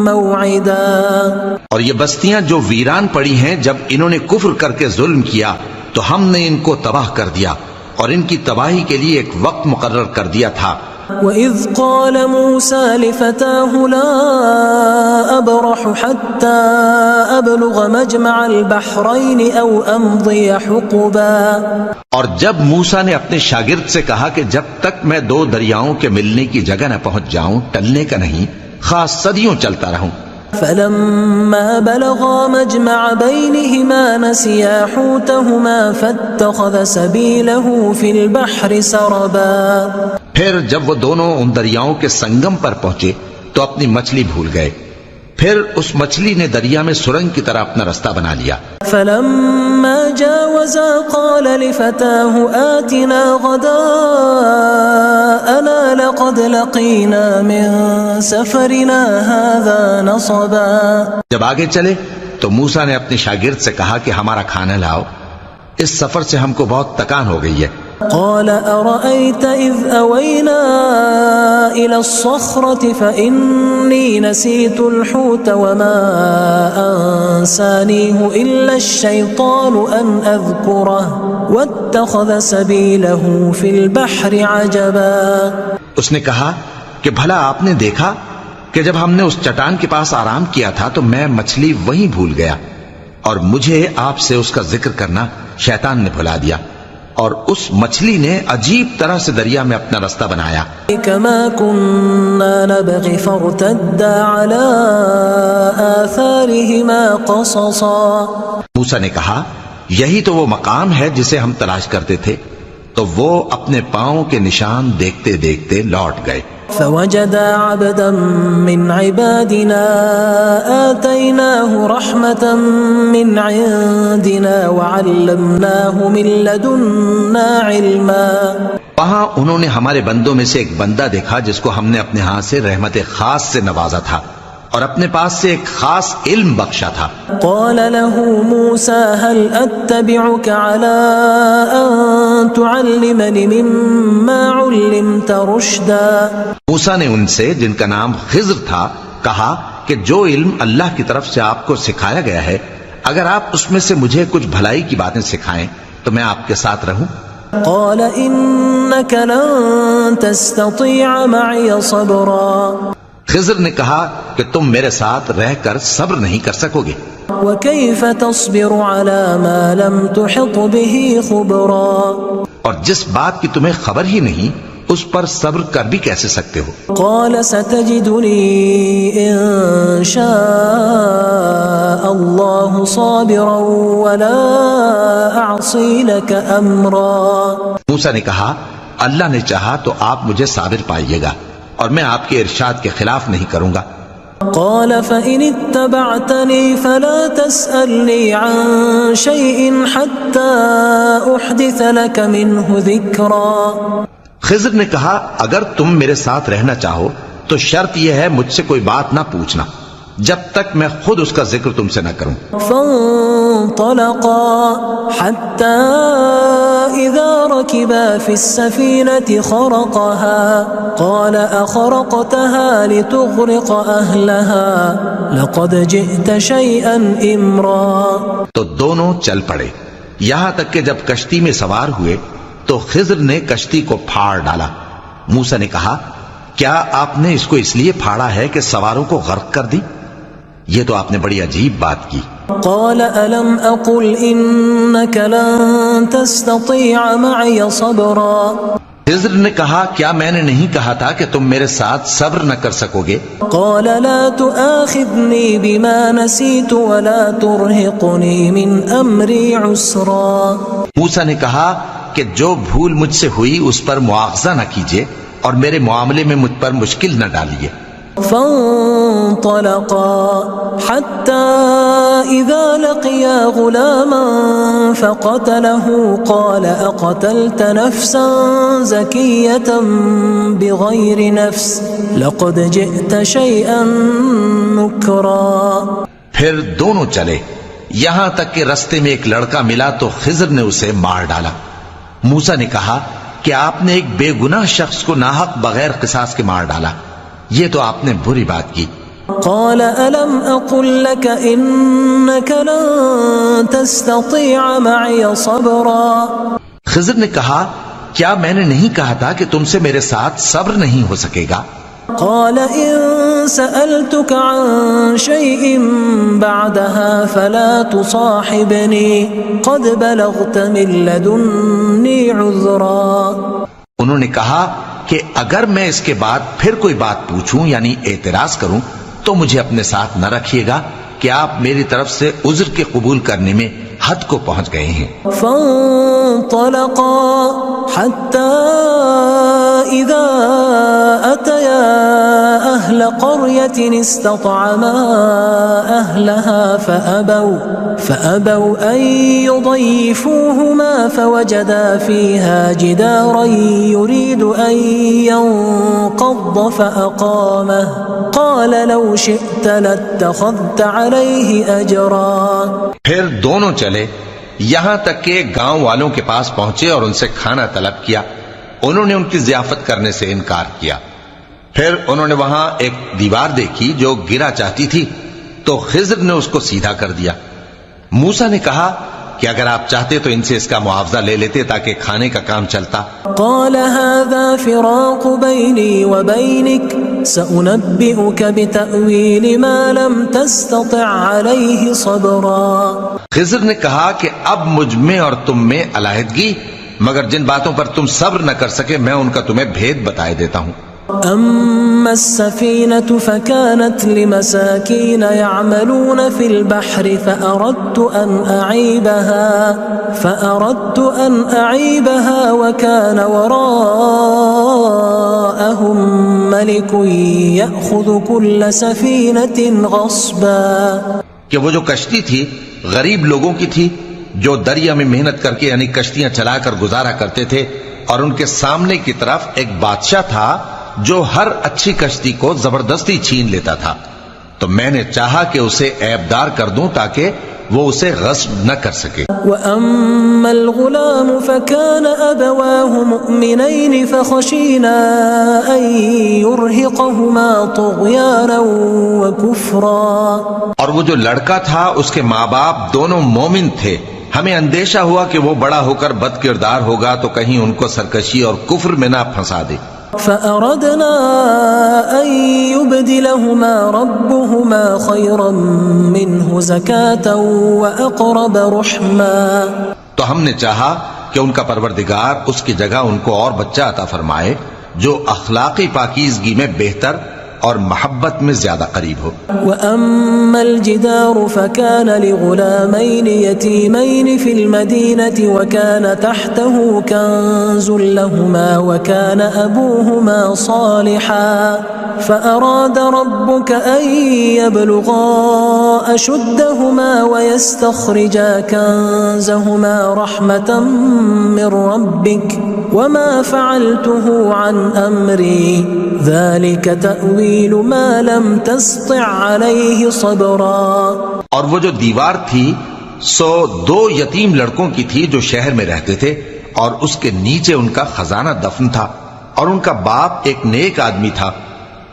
مَّوْعِدًا. اور یہ بستیاں جو ویران پڑی ہیں جب انہوں نے کفر کر کے ظلم کیا تو ہم نے ان کو تباہ کر دیا اور ان کی تباہی کے لیے ایک وقت مقرر کر دیا تھا. وَإِذْ قَالَ مُوسَىٰ لِفَتَاهُ لَا أَبْرَحُ حَتَّىٰ أَبْلُغَ مَجْمَعَ الْبَحْرَيْنِ أَوْ أَمْضِيَ حُقُبًا. اور جب موسیٰ نے اپنے شاگرد سے کہا کہ جب تک میں دو دریاؤں کے ملنے کی جگہ نہ پہنچ جاؤں ٹلنے کا نہیں، خاص صدیوں چلتا رہوں. فَلَمَّا بَلَغَا مَجْمَعَ بَيْنِهِمَا نَسِيَا حُوتَهُمَا فَاتَّخَذَ سَبِيلَهُ فِي الْبَحْرِ سَرَبًا. پھر جب وہ دونوں ان دریاؤں کے سنگم پر پہنچے تو اپنی مچھلی بھول گئے، پھر اس مچھلی نے دریا میں سرنگ کی طرح اپنا رستہ بنا لیا. فَلَمَّا جَاوَزَا قَالَ لِفَتَاهُ آتِنَا غَدَاءَنَا لَقَدْ لَقِينَا مِن سَفَرِنَا هَٰذَا نَصَبًا. جب آگے چلے تو موسیٰ نے اپنے شاگرد سے کہا کہ ہمارا کھانا لاؤ، اس سفر سے ہم کو بہت تکان ہو گئی ہے. قال أرأيت إذ أوينا إلى الصخرة فإني نسيت الحوت وما أنسانيه إلا الشيطان أن أذكره واتخذ سبيله في البحر عجبا. اس نے کہا کہ بھلا آپ نے دیکھا کہ جب ہم نے اس چٹان کے پاس آرام کیا تھا تو میں مچھلی وہیں بھول گیا اور مجھے آپ سے اس کا ذکر کرنا شیطان نے بھلا دیا، اور اس مچھلی نے عجیب طرح سے دریا میں اپنا رستہ بنایا. كما كنا نبغي فارتدا على آثارهما قصصا. موسیٰ نے کہا یہی تو وہ مقام ہے جسے ہم تلاش کرتے تھے، تو وہ اپنے پاؤں کے نشان دیکھتے دیکھتے لوٹ گئے. فوجدا عبدا من عبادنا آتيناه رحمة من عندنا وعلمناه من لدنا علما. وہاں انہوں نے ہمارے بندوں میں سے ایک بندہ دیکھا جس کو ہم نے اپنے ہاں سے رحمت خاص سے نوازا تھا اور اپنے پاس سے ایک خاص علم بخشا تھا. قال له موسى هل أتبعك على أن تعلمني مما علمت رشدا. موسیٰ نے ان سے جن کا نام خضر تھا کہا کہ جو علم اللہ کی طرف سے آپ کو سکھایا گیا ہے اگر آپ اس میں سے مجھے کچھ بھلائی کی باتیں سکھائیں تو میں آپ کے ساتھ رہوں. قال إنك لن تستطيع معي صبرا. خضر نے کہا کہ تم میرے ساتھ رہ کر صبر نہیں کر سکو گے. وكيف تصبر على ما لم تحط به خبرا. اور جس بات کی تمہیں خبر ہی نہیں اس پر صبر کر بھی کیسے سکتے ہو. قال ستجدني إن شاء الله صابرا ولا أعصي لك أمرا. موسیٰ نے کہا اللہ نے چاہا تو آپ مجھے صابر پائیے گا اور میں آپ کے ارشاد کے خلاف نہیں کروں گا. قال فإن اتبعتني فلا تسألني عن شيء حتى أحدث لك منه ذكرا. خضر نے کہا اگر تم میرے ساتھ رہنا چاہو تو شرط یہ ہے مجھ سے کوئی بات نہ پوچھنا جب تک میں خود اس کا ذکر تم سے نہ کروں. فانطلقا حتى إذا ركبا في السفينة خرقها قال أخرقتها لتغرق أهلها لقد جئت شيئا إمرا. تو دونوں چل پڑے یہاں تک کہ جب کشتی میں سوار ہوئے تو خضر نے کشتی کو پھاڑ ڈالا. موسیٰ نے کہا کیا آپ نے اس کو اس لیے پھاڑا ہے کہ سواروں کو غرق کر دی؟ یہ تو آپ نے بڑی عجیب بات کی. قال ألم أقل إنك لن تستطيع معي صبرا. خضر نے کہا کیا میں نے نہیں کہا تھا کہ تم میرے ساتھ صبر نہ کر سکو گے؟ قال لا تؤاخذني بما نسيت ولا ترهقني من امري عسرا. موسیٰ نے کہا کہ جو بھول مجھ سے ہوئی اس پر مواخذہ نہ کیجیے اور میرے معاملے میں مجھ پر مشکل نہ ڈالیے. فانطلقا حتى إذا لقيا غلاما فقتله قال أقتلت نفسا زكية بغير نفس لقد جئت شيئا نكرا. پھر دونوں چلے یہاں تک کہ رستے میں ایک لڑکا ملا تو خضر نے اسے مار ڈالا. موسیٰ نے کہا کہ آپ نے ایک بے گناہ شخص کو ناحق بغیر قصاص کے مار ڈالا، یہ تو آپ نے بری بات کی. قال ألم أقل لك إنك لن تستطيع معي صبرا. خضر نے کہا کیا میں نے نہیں کہا تھا کہ تم سے میرے ساتھ صبر نہیں ہو سکے گا؟ قال إن سألتك عن شيء بعدها فلا تصاحبني قد بلغت من لدني عذرا. انہوں نے کہا کہ اگر میں اس کے بعد پھر کوئی بات پوچھوں یعنی اعتراض کروں تو مجھے اپنے ساتھ نہ رکھیے گا کہ آپ میری طرف سے عذر کے قبول کرنے میں حد کو پہنچ گئے ہیں. فانطلقا حتى إذا أتيا أهل قرية استطعما أهلها فأبوا أن يضيفوهما فوجدا فيها جدارا يريد أن ينقض فأقامه قال لو شئت لاتخذت عليه أجرا. پھر دونوں چلے یہاں تک کہ گاؤں والوں کے پاس پہنچے اور ان سے کھانا طلب کیا. انہوں نے ان کی ضیافت کرنے سے انکار کیا. پھر انہوں نے وہاں ایک دیوار دیکھی جو گرا چاہتی تھی تو خضر نے اس کو سیدھا کر دیا. موسیٰ نے کہا کہ اگر آپ چاہتے تو ان سے اس کا معاوضہ لے لیتے تاکہ کھانے کا کام چلتا. قال هذا فراق بيني وبينك سأنبئك بتأويل ما لم تستطع عليه صبرا. خضر نے کہا کہ اب مجھ میں اور تم میں علیحدگی، مگر جن باتوں پر تم صبر نہ کر سکے میں ان کا تمہیں بھید بتائے دیتا ہوں. أما السفينة فكانت لمساكين يعملون في البحر فأردت أن أعيبها وكان وراءهم ملك يأخذ كل سفينة غصبا. کہ وہ جو کشتی تھی غریب لوگوں کی تھی جو دریا میں محنت کر کے یعنی کشتیاں چلا کر گزارا کرتے تھے، اور ان کے سامنے کی طرف ایک بادشاہ تھا جو ہر اچھی کشتی کو زبردستی چھین لیتا تھا. تو میں نے چاہا کہ اسے عیبدار کر دوں تاکہ وہ اسے غصب نہ کر سکے. وَأَمَّا الْغُلَامُ فَكَانَ أَبَوَاهُ مُؤْمِنَيْنِ فَخَشِينَا أَن يُرْهِقَهُمَا طُغْيَانًا وَكُفْرًا. اور وہ جو لڑکا تھا اس کے ماں باپ دونوں مومن تھے، ہمیں اندیشہ ہوا کہ وہ بڑا ہو کر بد کردار ہوگا تو کہیں ان کو سرکشی اور کفر میں نہ پھنسا دے. فأردنا أن يبدلهما ربهما خيرا منه زكاة وأقرب رحما. تو ہم نے چاہا کہ ان کا پروردگار اس کی جگہ ان کو اور بچہ عطا فرمائے جو اخلاقی پاکیزگی میں بہتر اور محبت میں زیادہ قریب ہو. وَأَمَّا الْجِدَارُ فَكَانَ لِغُلَامَيْنِ يَتِيمَيْنِ فِي الْمَدِينَةِ وَكَانَ تَحْتَهُ كَنْزٌ لَهُمَا وَكَانَ أَبُوهُمَا صَالِحًا فَأَرَادَ رَبُّكَ أَنْ يَبْلُغَا أَشُدَّهُمَا وَيَسْتَخْرِجَا كَنْزَهُمَا رَحْمَةً مِّن رَبِّكَ وَمَا فَعَلْتُهُ عَنْ أَمْرِي ذَلِكَ تأويل ما لم تستطع عليه صبرا. اور وہ جو دیوار تھی سو دو یتیم لڑکوں کی تھی جو شہر میں رہتے تھے اور اس کے نیچے ان کا خزانہ دفن تھا اور ان کا باپ ایک نیک آدمی تھا.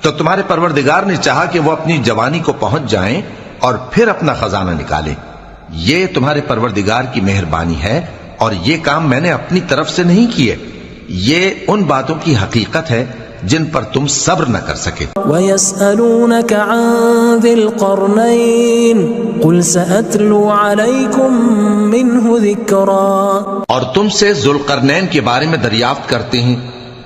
تو تمہارے پروردگار نے چاہا کہ وہ اپنی جوانی کو پہنچ جائیں اور پھر اپنا خزانہ نکالیں. یہ تمہارے پروردگار کی مہربانی ہے اور یہ کام میں نے اپنی طرف سے نہیں کیے. یہ ان باتوں کی حقیقت ہے جن پر تم صبر نہ کر سکے. وَيَسْأَلُونَكَ عَنْ ذِي الْقَرْنَيْنِ قُلْ سَأَتْلُو عَلَيْكُمْ مِنْهُ ذِكْرًا. اور تم سے ذوالقرنین کے بارے میں دریافت کرتے ہیں،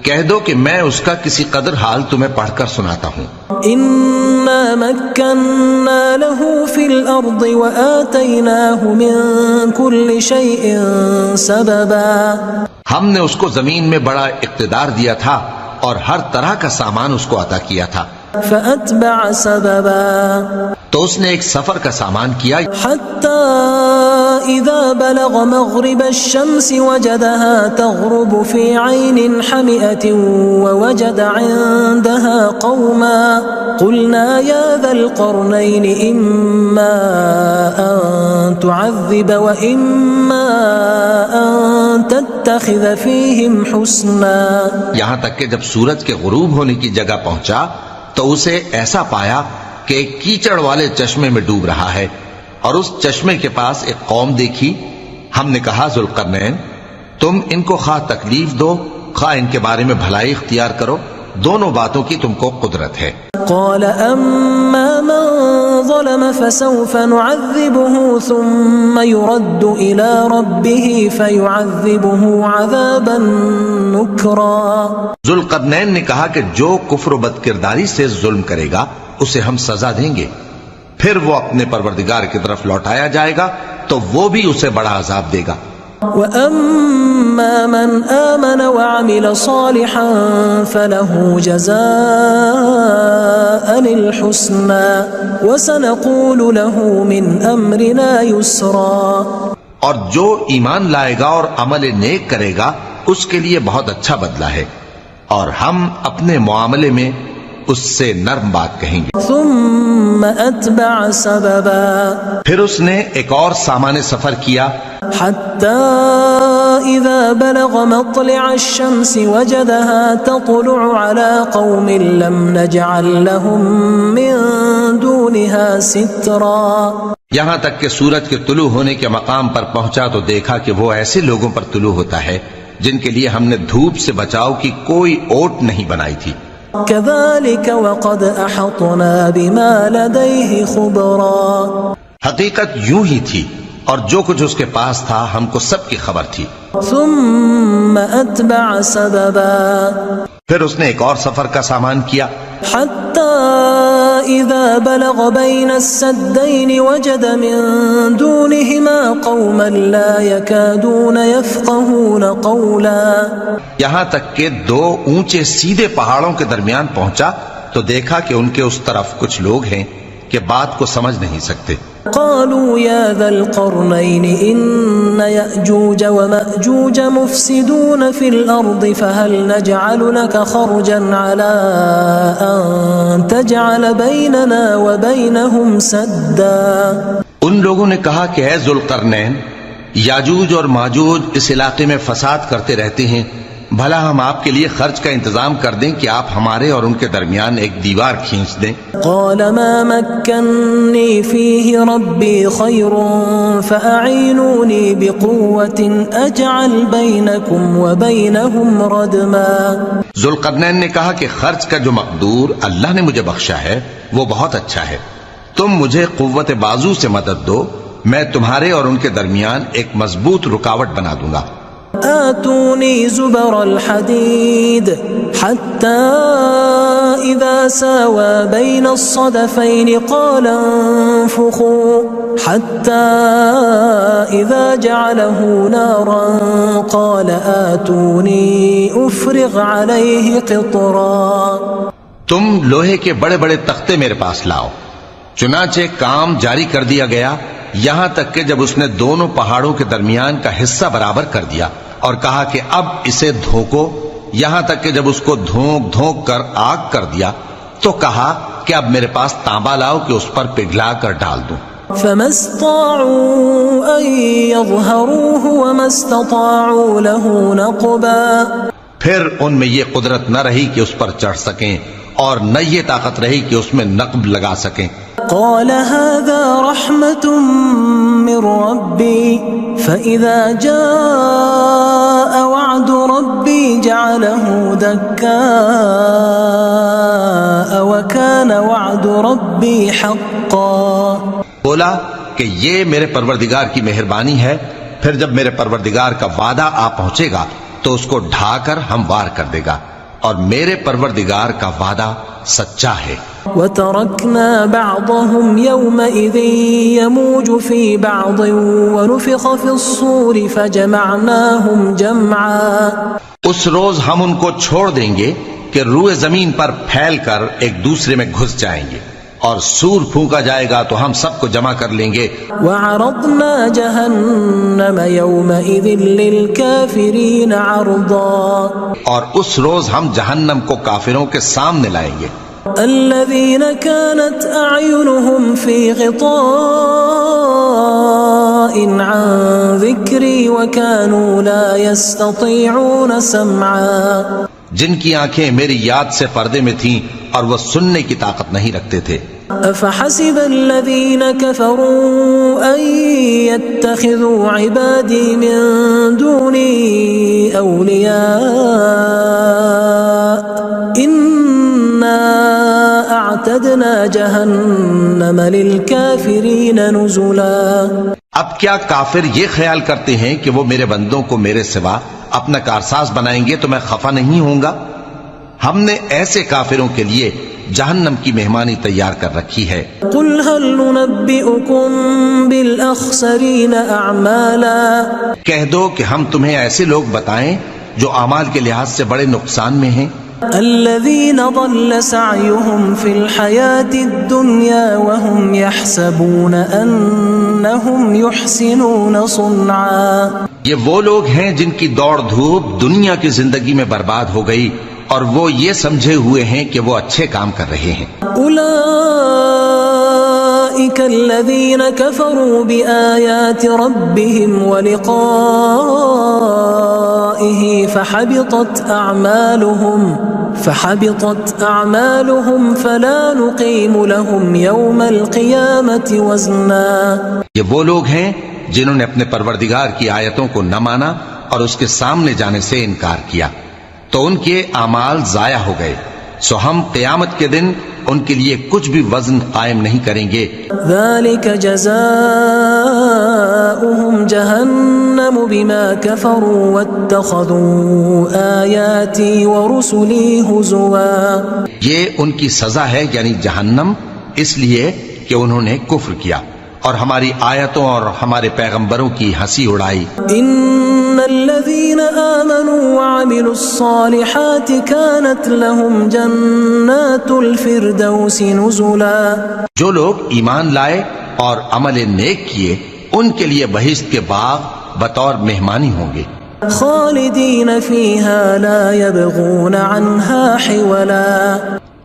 کہہ دو کہ میں اس کا کسی قدر حال تمہیں پڑھ کر سناتا ہوں. إنا مكنا له في الأرض وآتيناه من كل شيء سببا. ہم نے اس کو زمین میں بڑا اقتدار دیا تھا اور ہر طرح کا سامان اس کو عطا کیا تھا. فأتبع سببا. تو اس نے ایک سفر کا سامان کیا حتى إذا بلغ مغرب الشمس وجدها تغرب في عين حمئة ووجد عندها قوما قلنا يا ذا القرنين إما أن تعذب وإما أن تتخذ فيهم حسنا. یہاں تک کہ جب سورج کے غروب ہونے کی جگہ پہنچا تو اسے ایسا پایا کہ ایک کیچڑ والے چشمے میں ڈوب رہا ہے اور اس چشمے کے پاس ایک قوم دیکھی. ہم نے کہا ذوالقرنین تم ان کو خواہ تکلیف دو خواہ ان کے بارے میں بھلائی اختیار کرو، دونوں باتوں کی تم کو قدرت ہے. قال أما من ظلم فسوف نعذبه ثم يرد إلى ربه فيعذبه عذابا نكرا. ذوالقرنین نے کہا کہ جو کفر و بد کرداری سے ظلم کرے گا اسے ہم سزا دیں گے، پھر وہ اپنے پروردگار کی طرف لوٹایا جائے گا تو وہ بھی اسے بڑا عذاب دے گا. وَأَمَّا مَنْ آمَنَ وَعَمِلَ صَالِحًا فَلَهُ جَزَاءً الْحُسْنَى وَسَنَقُولُ لَهُ مِنْ أَمْرِنَا يُسْرًا. اور جو ایمان لائے گا اور عمل نیک کرے گا اس کے لیے بہت اچھا بدلہ ہے اور ہم اپنے معاملے میں اس سے نرم بات کہیں گے. ثم اتبع سببا. پھر اس نے ایک اور سامان سفر کیا حتى اذا بلغ مطلع الشمس وجدها تطلع على قوم لم نجعل لهم من دونها سترا. یہاں تک کہ سورج کے طلوع ہونے کے مقام پر پہنچا تو دیکھا کہ وہ ایسے لوگوں پر طلوع ہوتا ہے جن کے لیے ہم نے دھوپ سے بچاؤ کی کوئی اوٹ نہیں بنائی تھی. كذلك وقد احطنا بما لديه خبرا. حقیقت یوں ہی تھی اور جو کچھ اس کے پاس تھا ہم کو سب کی خبر تھی. ثم اتبع سببا. پھر اس نے ایک اور سفر کا سامان کیا حتى إذا بلغ بين السدين وجد من دونهما قوما لا يكادون يفقهون قولا. یہاں تک کہ دو اونچے سیدھے پہاڑوں کے درمیان پہنچا تو دیکھا کہ ان کے اس طرف کچھ لوگ ہیں کہ بات کو سمجھ نہیں سکتے. قالوا يا ذا القرنين إن يأجوج ومأجوج مفسدون في الأرض فهل نجعل لك خرجا على أن تجعل بيننا وبينهم سدا. ان لوگوں نے کہا کہ اے ذوالقرنین یاجوج اور ماجوج اس علاقے میں فساد کرتے رہتے ہیں، بھلا ہم آپ کے لیے خرچ کا انتظام کر دیں کہ آپ ہمارے اور ان کے درمیان ایک دیوار کھینچ دیں. قال ما مكنني فيه ربي خير فأعينوني بقوة أجعل بينكم وبينهم ردما. ذوالقرنین نے کہا کہ خرچ کا جو مقدور اللہ نے مجھے بخشا ہے وہ بہت اچھا ہے، تم مجھے قوت بازو سے مدد دو، میں تمہارے اور ان کے درمیان ایک مضبوط رکاوٹ بنا دوں گا. آتوني زبر الحديد حتى إذا ساوى بين الصدفين قال انفخوا حتى إذا جعله نارا قال آتوني أفرغ عليه قطرا. تم لوہے کے بڑے بڑے تختے میرے پاس لاؤ. چنانچہ کام جاری کر دیا گیا یہاں تک کہ جب اس نے دونوں پہاڑوں کے درمیان کا حصہ برابر کر دیا اور کہا کہ اب اسے دھوکو، یہاں تک کہ جب اس کو دھونک دھونک کر آگ کر دیا تو کہا کہ اب میرے پاس تانبا لاؤ کہ اس پر پگھلا کر ڈال دوں. فما استطاعوا أن يظهروه وما استطاعوا له نقبا. پھر ان میں یہ قدرت نہ رہی کہ اس پر چڑھ سکیں اور نہ یہ طاقت رہی کہ اس میں نقب لگا سکیں. قال هذا رحمة من ربي فإذا جاء وعد ربي جعله دكاء وكان وعد ربي حقا. بولا کہ یہ میرے پروردگار کی مہربانی ہے، پھر جب میرے پروردگار کا وعدہ آ پہنچے گا تو اس کو ڈھا کر ہموار کر دے گا، اور میرے پروردگار کا وعدہ سچا ہے۔ وَتَرَكْنَا بَعْضَهُمْ يَوْمَئِذٍ يَمُوجُ فِي بَعْضٍ وَنُفِخَ فِي الصُّورِ فَجَمَعْنَاهُمْ جَمْعًا۔ اس روز ہم ان کو چھوڑ دیں گے کہ روئے زمین پر پھیل کر ایک دوسرے میں گھس جائیں گے، اور سور پھونکا جائے گا تو ہم سب کو جمع کر لیں گے۔ وَعَرَضْنَا جَهَنَّمَ يَوْمَئِذٍ لِلْكَافِرِينَ عَرْضًا۔ اور اس روز ہم جہنم کو کافروں کے سامنے لائیں گے۔ الذين كانت أعينهم في غطاء عن ذكري وكانوا لا يستطيعون سمعا، جن کی آنکھیں میری یاد سے پردے میں تھیں اور وہ سننے کی طاقت نہیں رکھتے تھے۔ أفحسب الذين كفروا أن يتخذوا عبادي من دوني أولياء اعتدنا جہنم للکافرین نزلا۔ اب کیا کافر یہ خیال کرتے ہیں کہ وہ میرے بندوں کو میرے سوا اپنا کارساز بنائیں گے تو میں خفا نہیں ہوں گا؟ ہم نے ایسے کافروں کے لیے جہنم کی مہمانی تیار کر رکھی ہے۔ قل هل ننبئكم بالاخسرین اعمالا، کہہ دو کہ ہم تمہیں ایسے لوگ بتائیں جو اعمال کے لحاظ سے بڑے نقصان میں ہیں۔ الذين ضل سعيهم في الحياة الدنيا وهم يحسبون أنهم يحسنون صنعا، یہ وہ لوگ ہیں جن کی دوڑ دھوپ دنیا کی زندگی میں برباد ہو گئی اور وہ یہ سمجھے ہوئے ہیں کہ وہ اچھے کام کر رہے ہیں۔ أولئك الذين كفروا بآيات ربهم ولقائه فحبطت أعمالهم فلا نقيم لهم يوم القيامة وزنا۔ یہ وہ لوگ ہیں جنہوں نے اپنے پروردگار کی آیتوں کو نہ مانا اور اس کے سامنے جانے سے انکار کیا تو ان کے اعمال ضائع ہو گئے، سو ہم قیامت کے دن ان کے لیے کچھ بھی وزن قائم نہیں کریں گے۔ ذلك جزاؤهم جہنم بما كفروا واتخذوا آیاتی ورسلی ہزوا، یہ ان کی سزا ہے یعنی جہنم، اس لیے کہ انہوں نے کفر کیا اور ہماری آیتوں اور ہمارے پیغمبروں کی ہنسی اڑائی۔ ان الذين آمنوا وعملوا الصالحات كانت لهم جنات الفردوس نزلا، جو لوگ ایمان لائے اور عمل نیک کیے ان کے لیے بہشت کے باغ بطور مہمانی ہوں گے۔ خالدین فیہا لا یبغون عنہا حولا،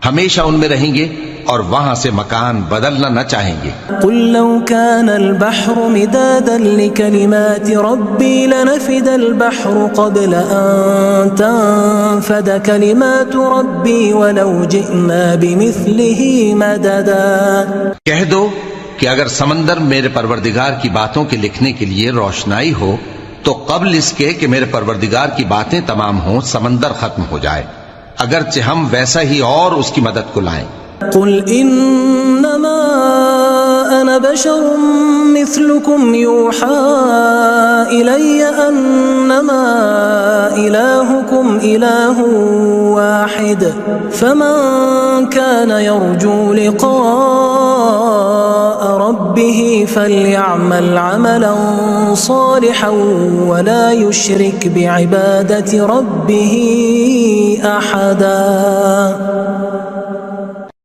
ہمیشہ ان میں رہیں گے اور وہاں سے مکان بدلنا نہ چاہیں گے۔ قل لو كان البحر مدادا لكلمات ربي لنفد البحر قبل أن تنفد كلمات ربي ولو جئنا بمثله مددا۔ کہہ دو کہ اگر سمندر میرے پروردگار کی باتوں کے لکھنے کے لیے روشنائی ہو تو قبل اس کے کہ میرے پروردگار کی باتیں تمام ہوں سمندر ختم ہو جائے، اگرچہ ہم ویسا ہی اور اس کی مدد کو لائیں۔ قل انما انا بشر مثلكم يوحى الي انما الهكم اله واحد فمن كان يرجو لقاء ربه فليعمل عملا صالحا ولا يشرك بعبادة ربه احدا۔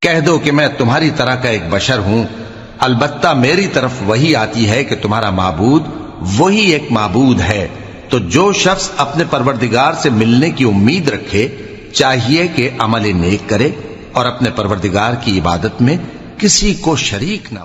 کہہ دو کہ میں تمہاری طرح کا ایک بشر ہوں، البتہ میری طرف وہی آتی ہے کہ تمہارا معبود وہی ایک معبود ہے، تو جو شخص اپنے پروردگار سے ملنے کی امید رکھے چاہیے کہ عمل نیک کرے اور اپنے پروردگار کی عبادت میں کسی کو شریک نہ بنائے۔